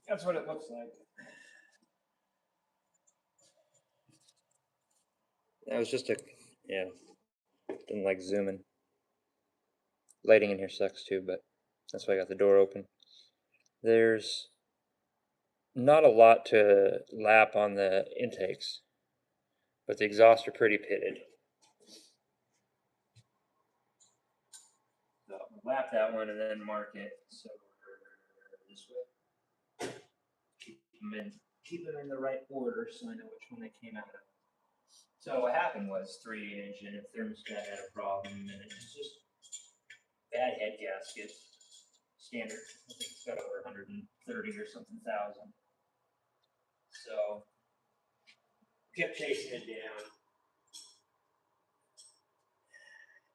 That's what it looks like. That was just a, yeah, didn't like zooming. Lighting in here sucks too, but that's why I got the door open. There's not a lot to lap on the intakes, but the exhausts are pretty pitted. So I'll lap that one and then mark it. So this way. Keep them in the right order so I know which one they came out of. So what happened was 3-inch and a thermostat had a problem, and it was just bad head gasket, standard. I think it's got over 130 or something thousand. So kept chasing it down,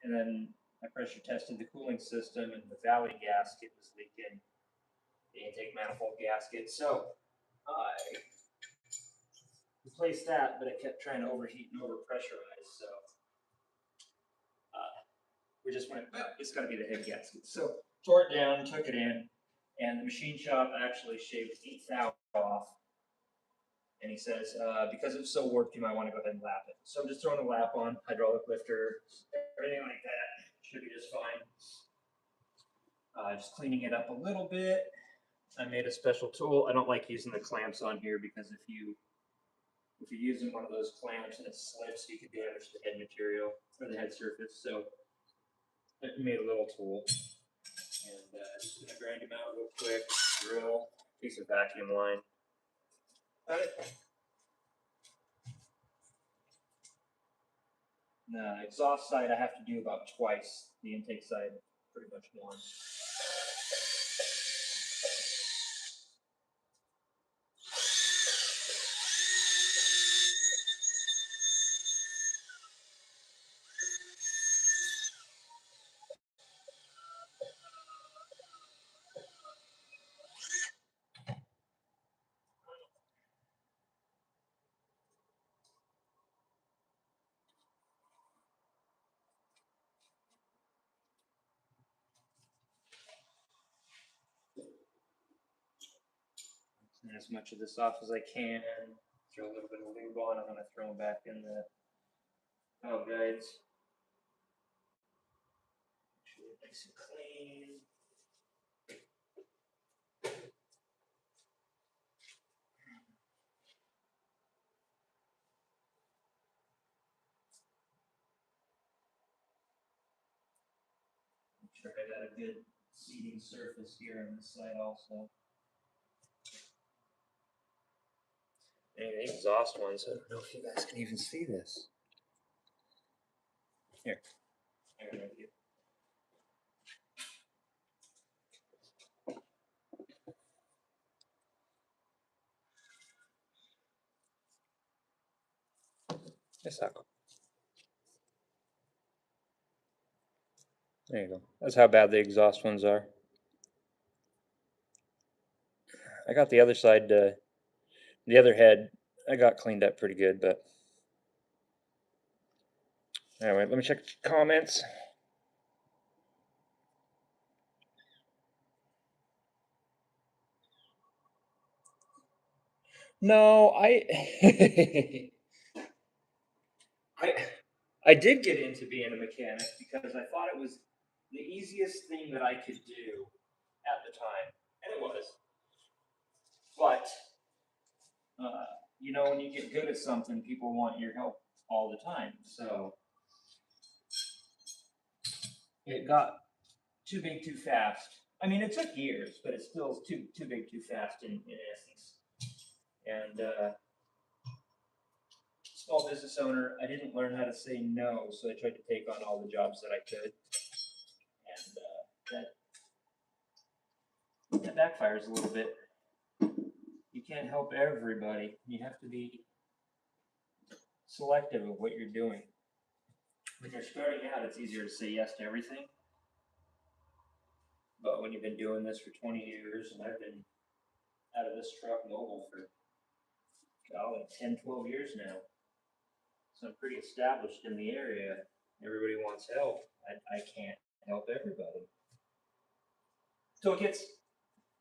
and then I pressure tested the cooling system, and the valley gasket was leaking, the intake manifold gasket. So I replaced that, but it kept trying to overheat and overpressurize. So we just went, it's got to be the head gasket. So tore it down, took it in, and the machine shop actually shaved 8 thou off. And he says, because it's so warped, you might want to go ahead and lap it. So I'm just throwing a lap on, hydraulic lifter, everything like that. Should be just fine. Just cleaning it up a little bit. I made a special tool. I don't like using the clamps on here because if you're using one of those clamps and it slips, you could damage the head material or the head surface. So I made a little tool. And just gonna grind them out real quick. Drill, piece of vacuum line. Got it. The exhaust side I have to do about twice. The intake side, pretty much once. And as much of this off as I can. Throw a little bit of lube on. I'm gonna throw them back in the valve guides. Make sure they're nice and clean. Make sure I got a good seating surface here on this side also. And the exhaust ones, I don't know if you guys can even see this. Here. There we go. Exactly. There you go. That's how bad the exhaust ones are. I got the other side, the other head, I got cleaned up pretty good, but anyway, let me check the comments. No, I I did get into being a mechanic because I thought it was the easiest thing that I could do at the time, and it was. But you know, when you get good at something, people want your help all the time. So it got too big too fast. I mean, it took years, but it still is too big too fast in essence. And small business owner, I didn't learn how to say no, so I tried to take on all the jobs that I could, and that backfires a little bit. You can't help everybody. You have to be selective of what you're doing. When you're starting out, it's easier to say yes to everything. But when you've been doing this for 20 years, and I've been out of this truck mobile for, golly, 10, 12 years now. So I'm pretty established in the area. Everybody wants help. I can't help everybody. So it gets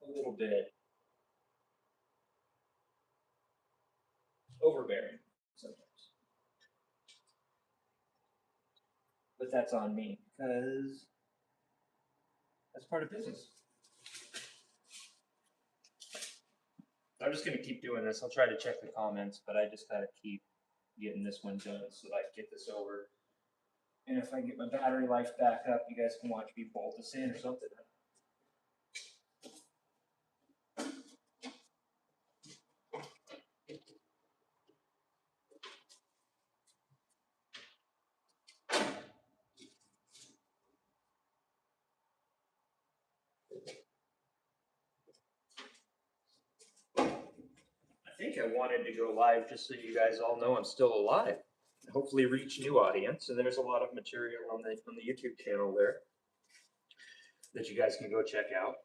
a little bit overbearing sometimes. But that's on me, because that's part of business. I'm just going to keep doing this. I'll try to check the comments, but I just got to keep getting this one done so that I can get this over. And if I get my battery life back up, you guys can watch me bolt this in or something. I think I wanted to go live just so you guys all know I'm still alive. Hopefully reach new audience. And there's a lot of material on the YouTube channel there that you guys can go check out.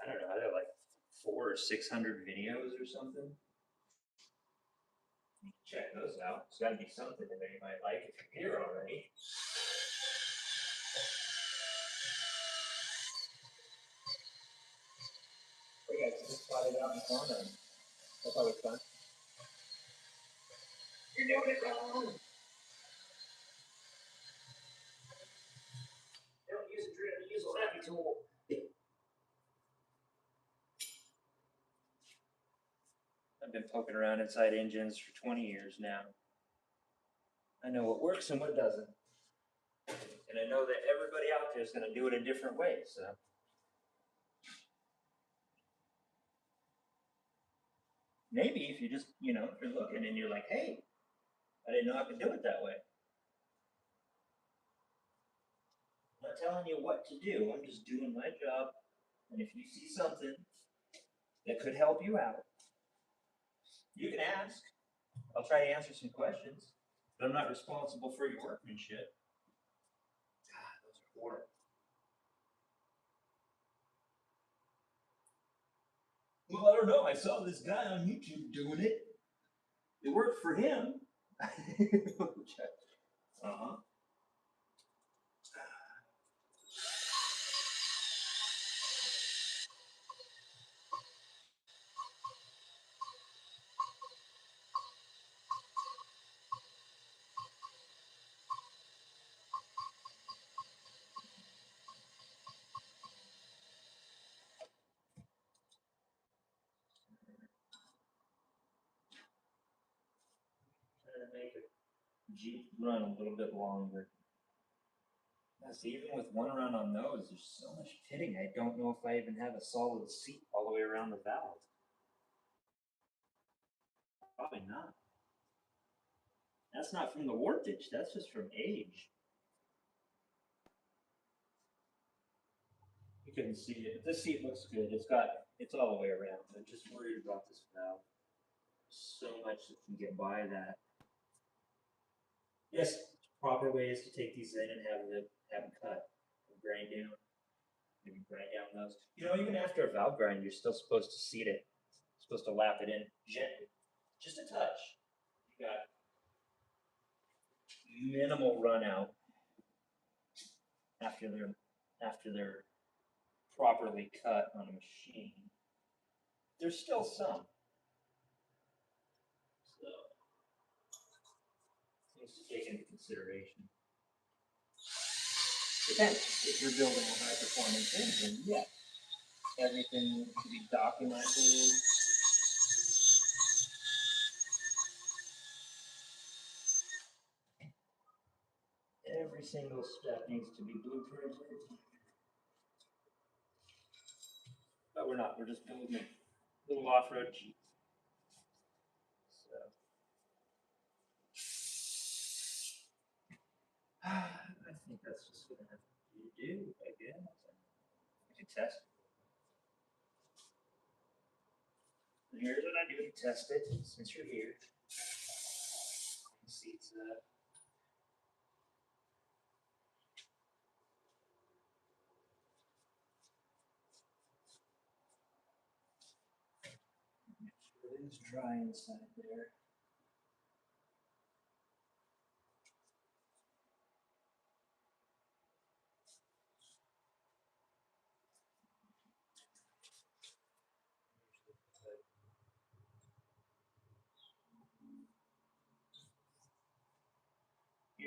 I don't know, I have like 400 or 600 videos or something. Check those out. There's got to be something in there you might like if you're here already. Oh, you guys just spotted out in the corner. That's always fun. You're doing it wrong. Don't use a drill, use a lappy tool. I've been poking around inside engines for 20 years now. I know what works and what doesn't. And I know that everybody out there is going to do it a different way, so. Maybe if you just, if you're looking and you're like, hey, I didn't know I could do it that way. I'm not telling you what to do, I'm just doing my job. And if you see something that could help you out, you can ask. I'll try to answer some questions, but I'm not responsible for your workmanship. God, those are horrible. Well, I don't know. I saw this guy on YouTube doing it. It worked for him. Uh-huh. Trying to make a Jeep run a little bit longer. Yes, even with one run on those, there's so much pitting. I don't know if I even have a solid seat all the way around the valve. Probably not. That's not from the warpage. That's just from age. You couldn't see it. This seat looks good. It's all the way around. I'm just worried about this valve. So much that can get by that. Yes, proper way is to take these in and have them cut and grind down. Maybe grind down those. Even after a valve grind, you're still supposed to seat it. You're supposed to lap it in gently, just a touch. You got minimal run out after they're properly cut on a machine. There's still some. So things to take into consideration. Depends. If you're building a high performance engine, yes. Everything needs to be documented. Every single step needs to be blueprinted. But we're not. We're just building a little off-road Jeep. So I think that's just what I have to do, I guess. I can test it. And here's what I do to test it, since you're here. Seats up. Make sure it is dry inside there.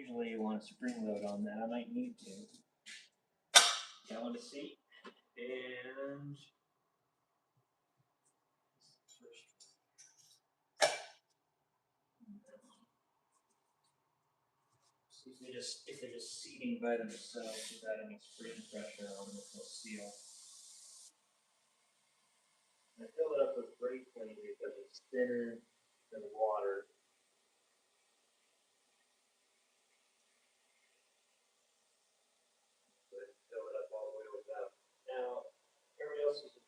usually you want a spring load on that. I might need to. Gallon of seat and see if they're just seating by themselves without any spring pressure on them, they'll seal. I fill it up with brake clean because it's thinner than water. Fill it up all the way without. Now, everybody else uses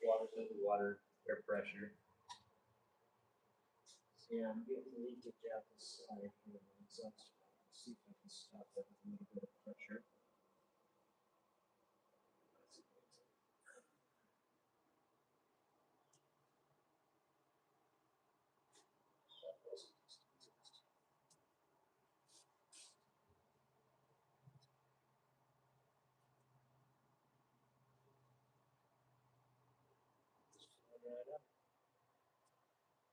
water, air pressure. So yeah, I'm getting leakage out the side here. So let's see if I can stop that with a little bit of pressure.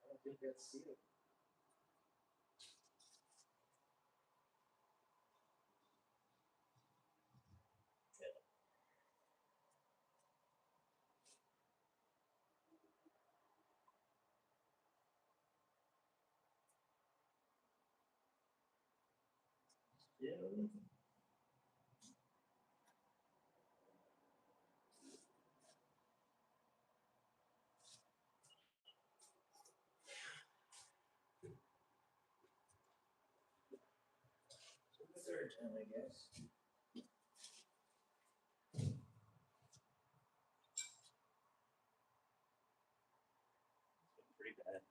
I don't think that's sealed. Yeah. The third time, I guess. Pretty bad.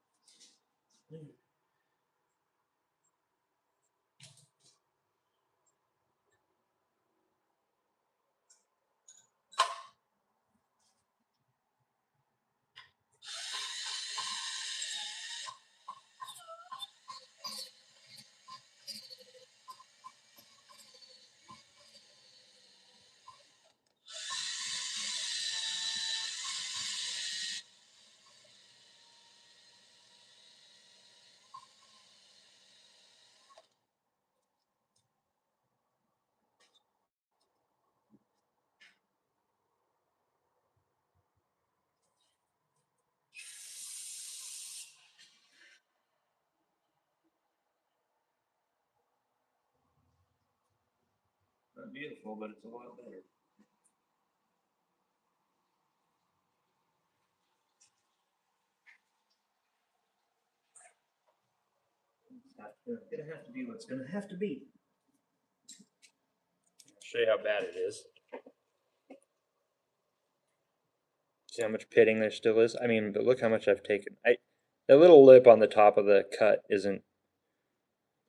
Not beautiful, but it's a lot better. It's gonna have to be what's gonna have to be. Show you how bad it is. See how much pitting there still is? I mean, but look how much I've taken. The little lip on the top of the cut isn't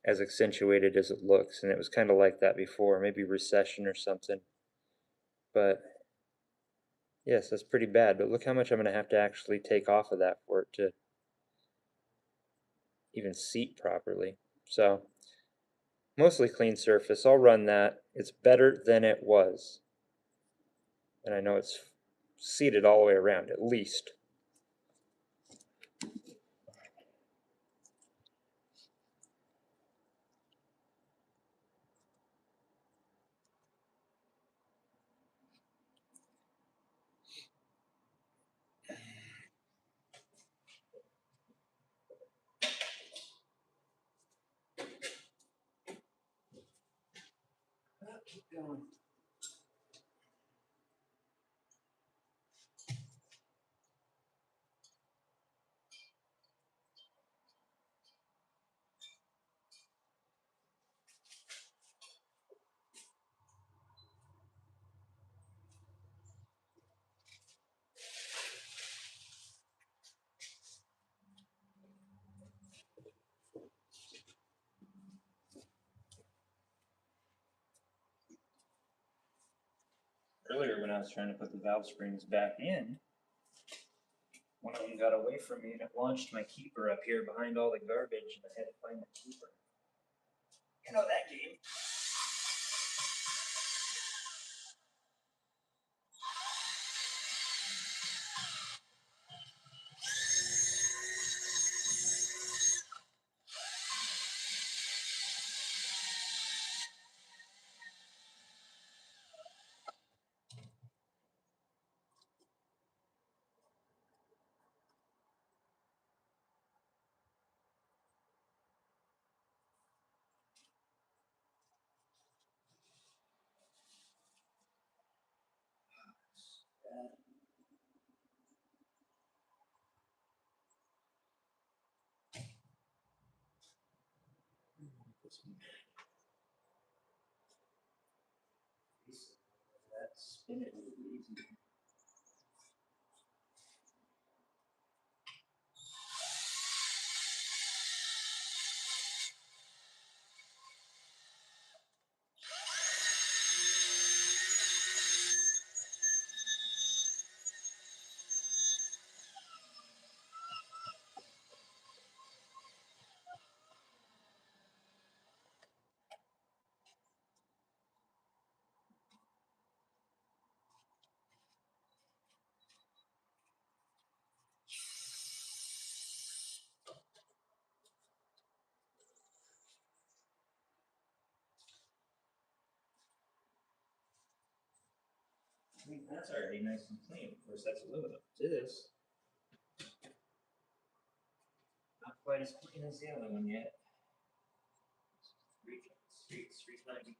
as accentuated as it looks, and it was kind of like that before, maybe recession or something. But yes, that's pretty bad, but look how much I'm going to have to actually take off of that for it to even seat properly. So, mostly clean surface. I'll run that. It's better than it was. And I know it's seated all the way around, at least. Keep going. Earlier when I was trying to put the valve springs back in, one of them got away from me and it launched my keeper up here behind all the garbage and I had to find the keeper. You know that game. Spin it really easy. I mean, that's already nice and clean. Of course, that's aluminum. This not quite as clean as the other one yet. Three times each.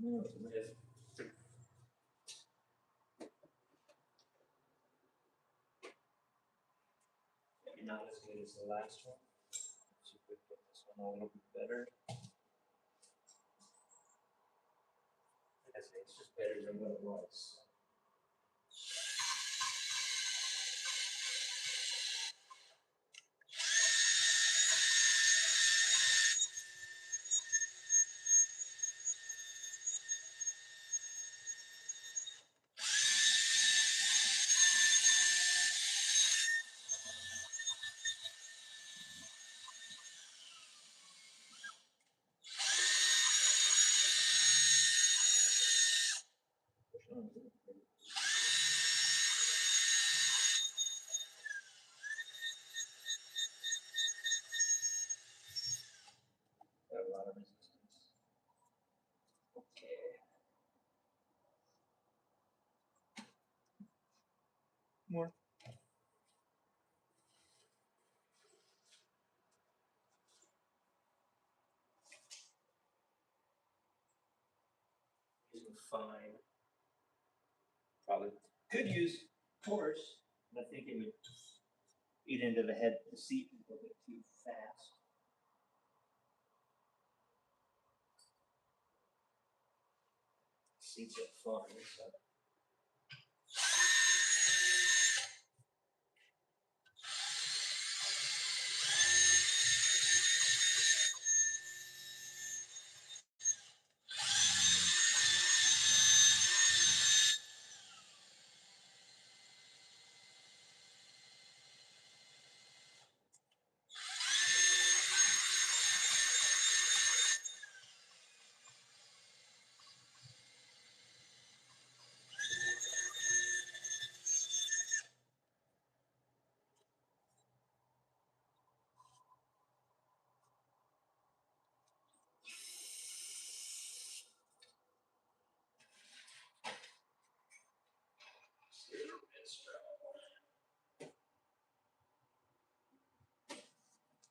No, live. Maybe not as good as the last one. So we put this one a little bit better. I say it's just better than what it was. Got a lot of resistance. Okay. More. Using fine. Probably could use coarse, but I think it would eat into the head, the seat a little bit too fast. Seats are fine, so.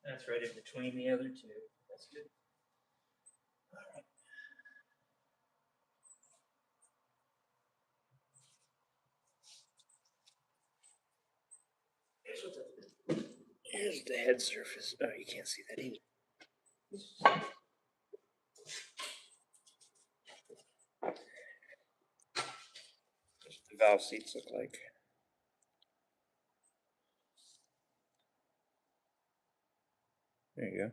That's right in between the other two. That's good. All right. Here's the head surface. Oh, you can't see that either. The valve seats look like. There you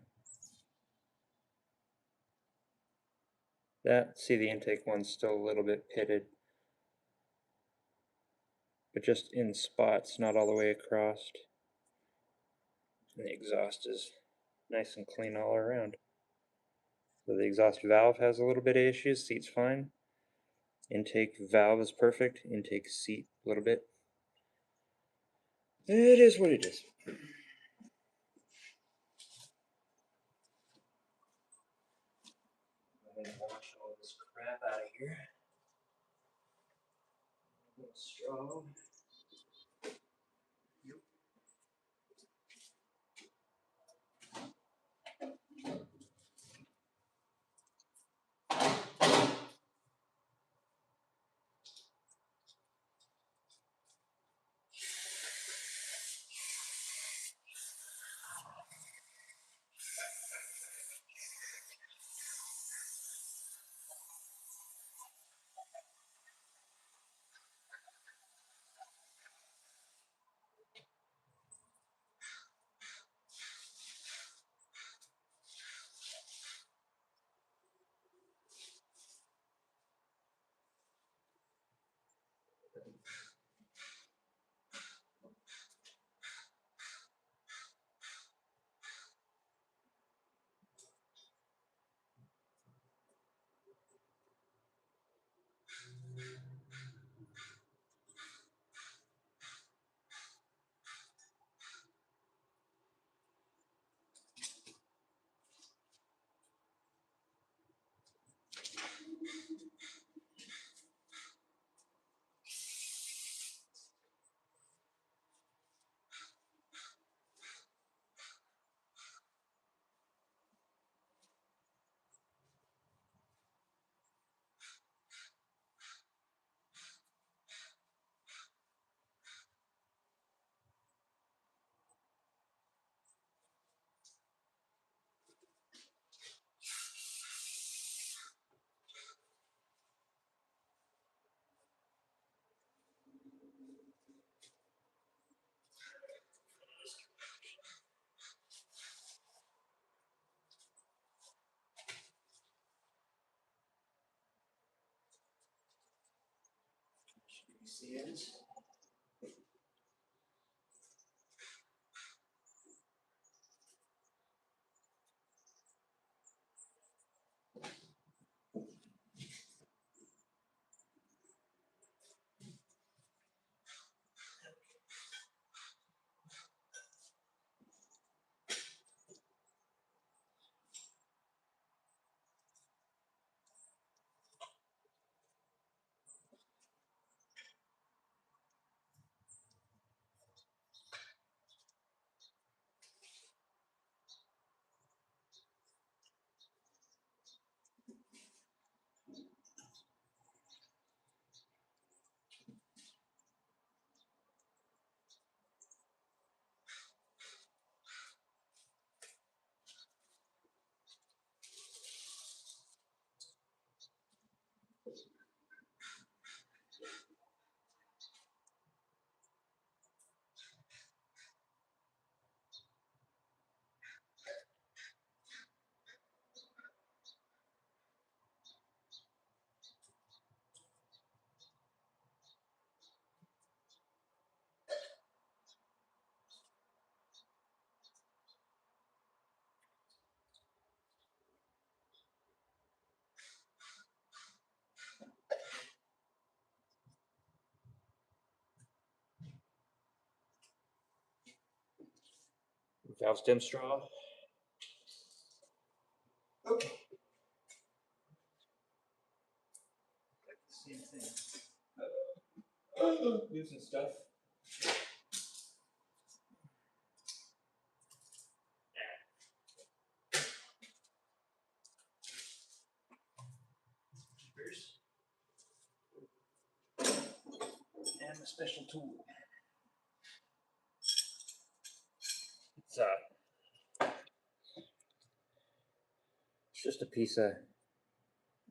go. See, the intake one's still a little bit pitted, but just in spots, not all the way across. And the exhaust is nice and clean all around. So the exhaust valve has a little bit of issues, seat's fine. Intake valve is perfect, intake seat a little bit. It is what it is. I'm gonna wash all this crap out of here. A little straw. Seals. Valve stem straw. Okay. Same thing. Losing stuff. Keepers. And a special tool. It's just a piece of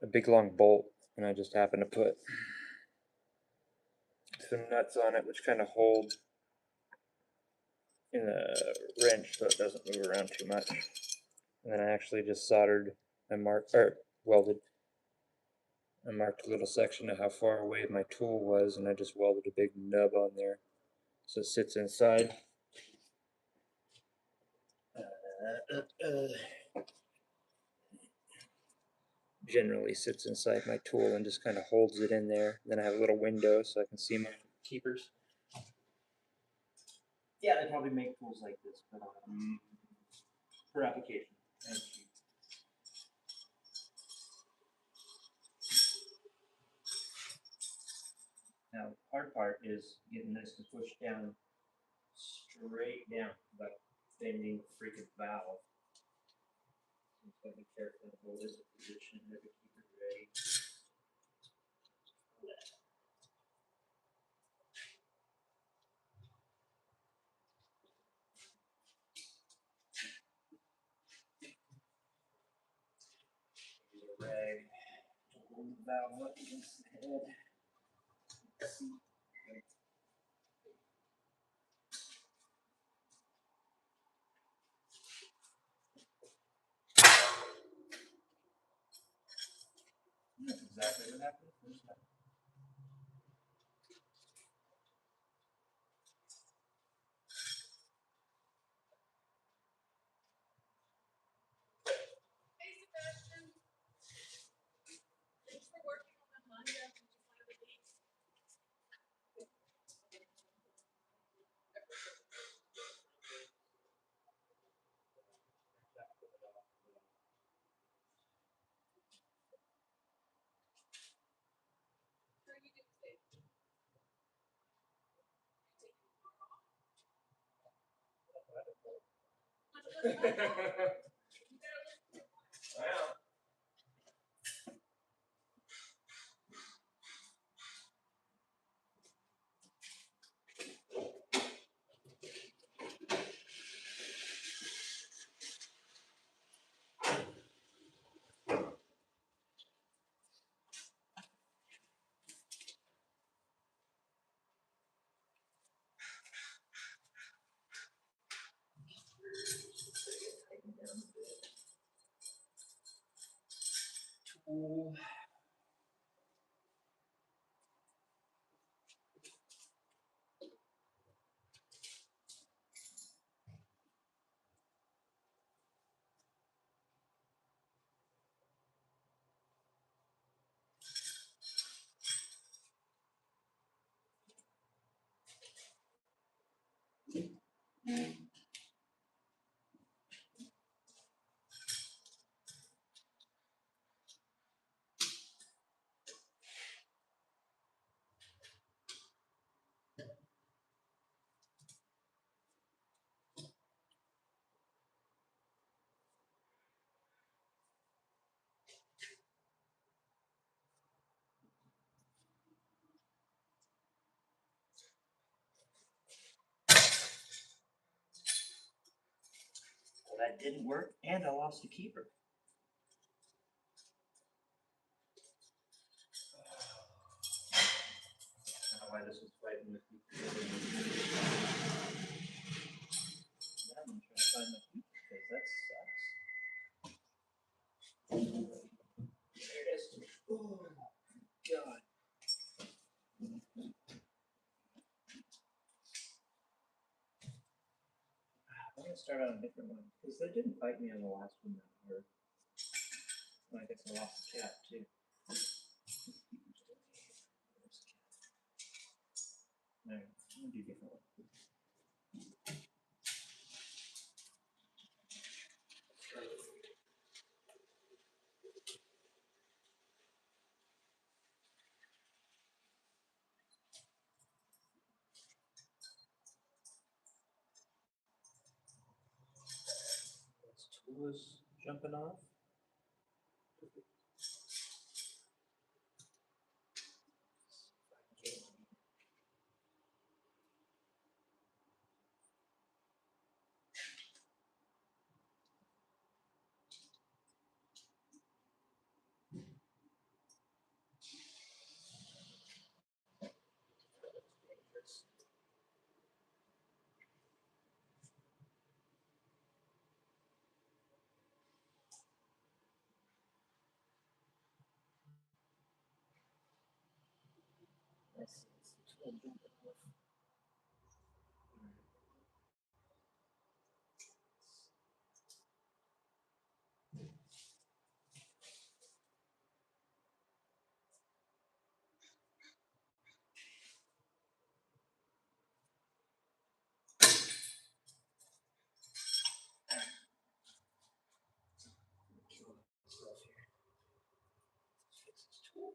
a big long bolt, and I just happen to put some nuts on it, which kind of hold in a wrench so it doesn't move around too much. And then I actually just soldered and welded. I marked a little section of how far away my tool was, and I just welded a big nub on there so it sits inside. generally sits inside my tool and just kind of holds it in there. Then I have a little window so I can see my keepers. Yeah, they probably make tools like this, but per application. Now, the hard part is getting this to push down straight down, like bending the freaking valve. So be careful to hold this position, never keep it ready. Use a rag to hold the valve up against the head. That's exactly what happened the first time. Well, tool. Well, that didn't work, and I lost a keeper. I don't know why this was fighting with me. Now I'm trying to find my keeper because that sucks. There it is. Oh, God. I'm going to start on a different one because they didn't fight me on the last one that hard. Well, I guess I lost the cat too. Alright, I'm going to do a different one. This tool is jumping off. Let's see, it's the tool jumping off. What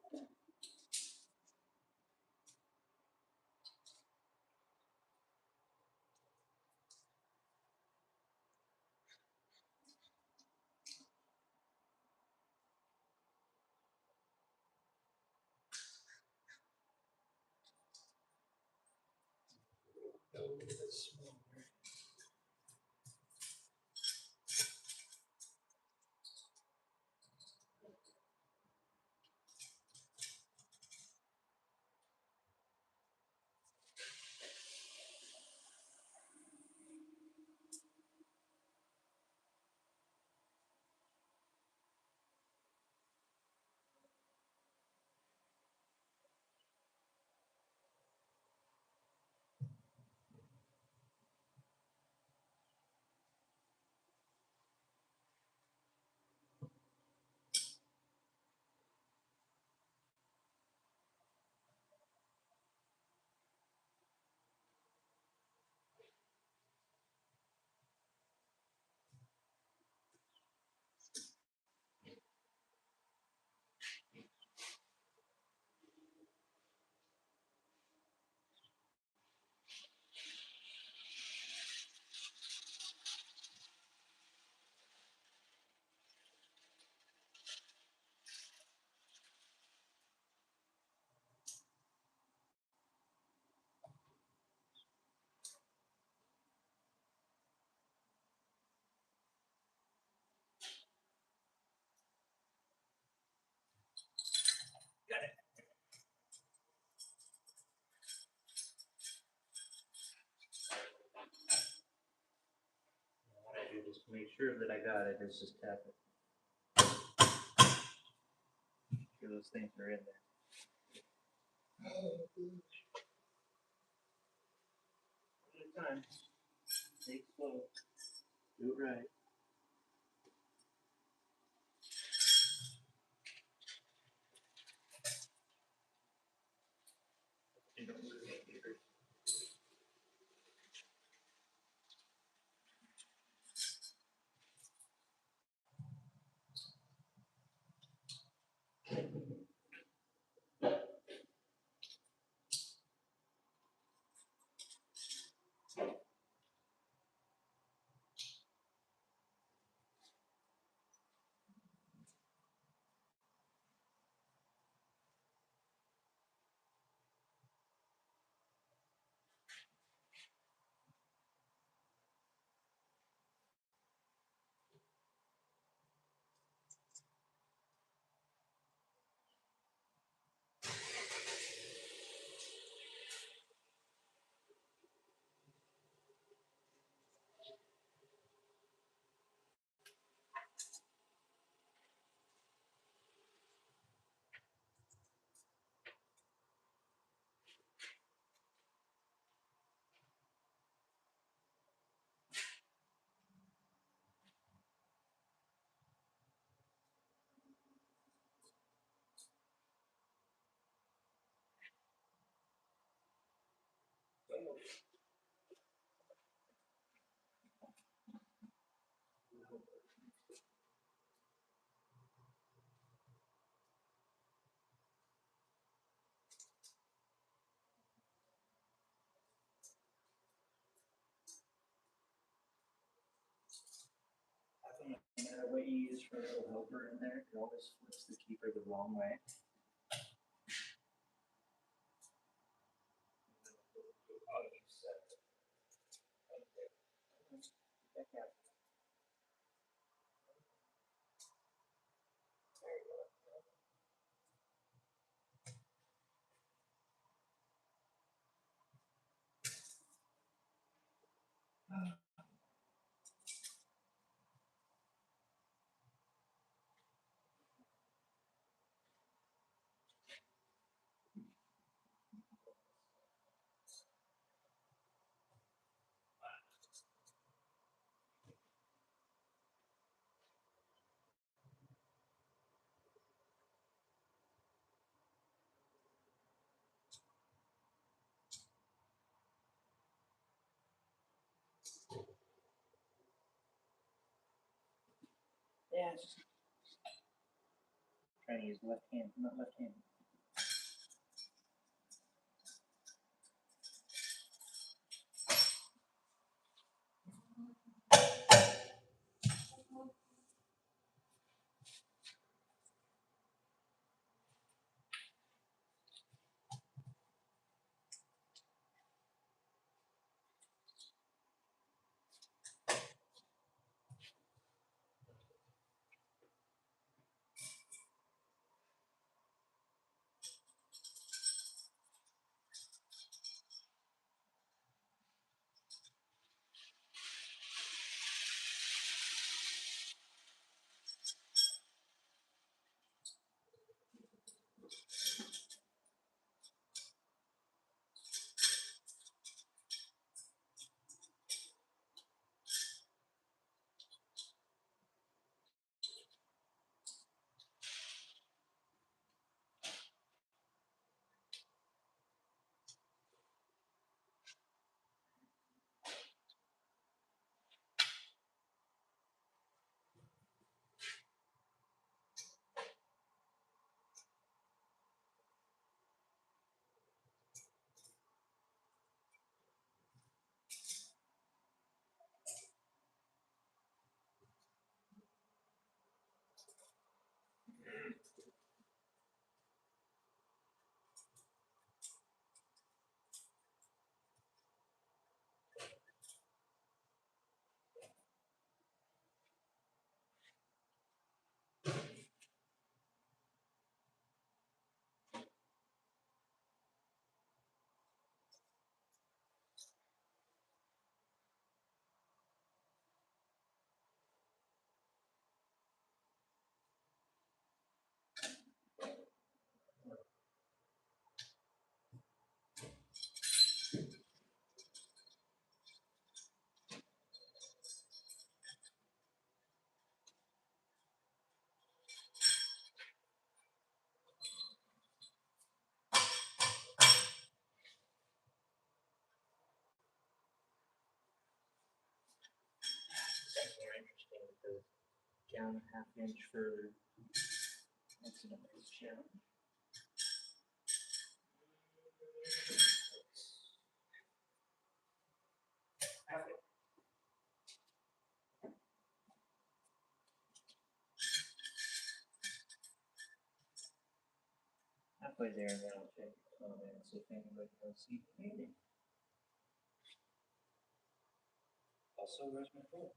I do just to make sure that I got it is just tap it. Sure those things are in there. One at a time. Take it slow. Do it right. And don't lose any fingers. No matter what you use for a little helper in there, it always flips the keeper the wrong way. Yeah, it's just trying to use left hand, not left hand. That's more interesting because down a half inch further. That's another challenge. Halfway. Halfway there, and then I'll check and see if anybody can see painting. Also, where's my phone?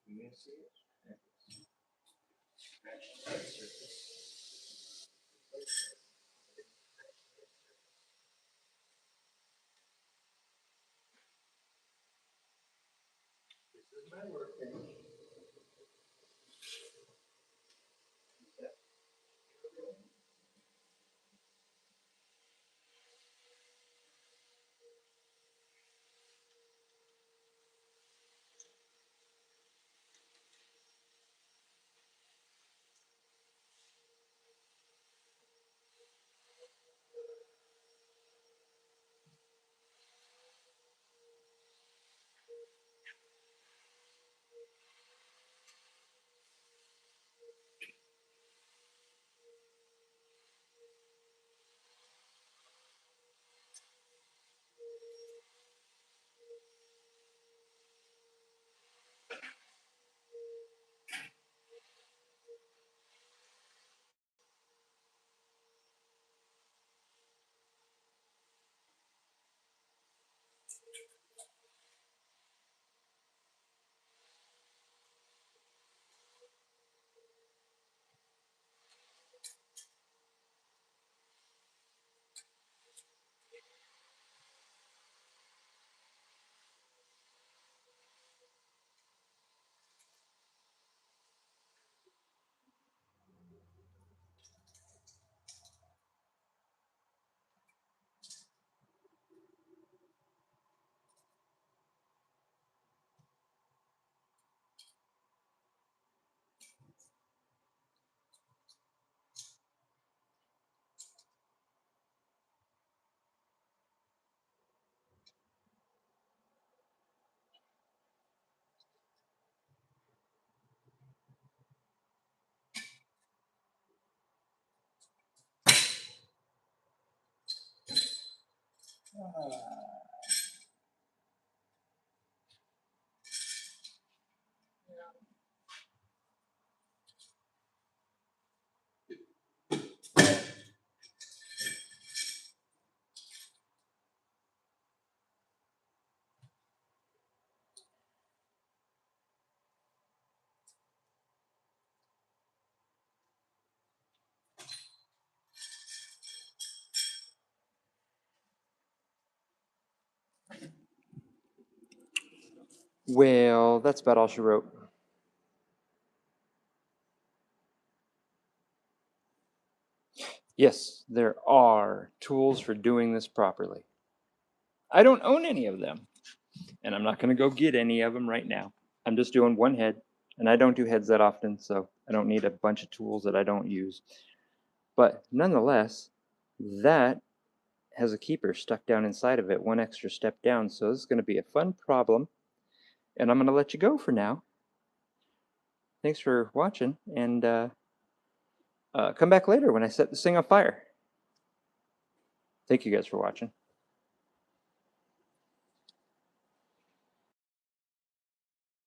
You can see it? Scratch that surface. This is my workbench. Well, that's about all she wrote. Yes, there are tools for doing this properly. I don't own any of them, and I'm not going to go get any of them right now. I'm just doing one head, and I don't do heads that often, so I don't need a bunch of tools that I don't use. But nonetheless, that has a keeper stuck down inside of it, one extra step down, so this is going to be a fun problem, and I'm going to let you go for now. Thanks for watching, and come back later when I set this thing on fire. Thank you guys for watching.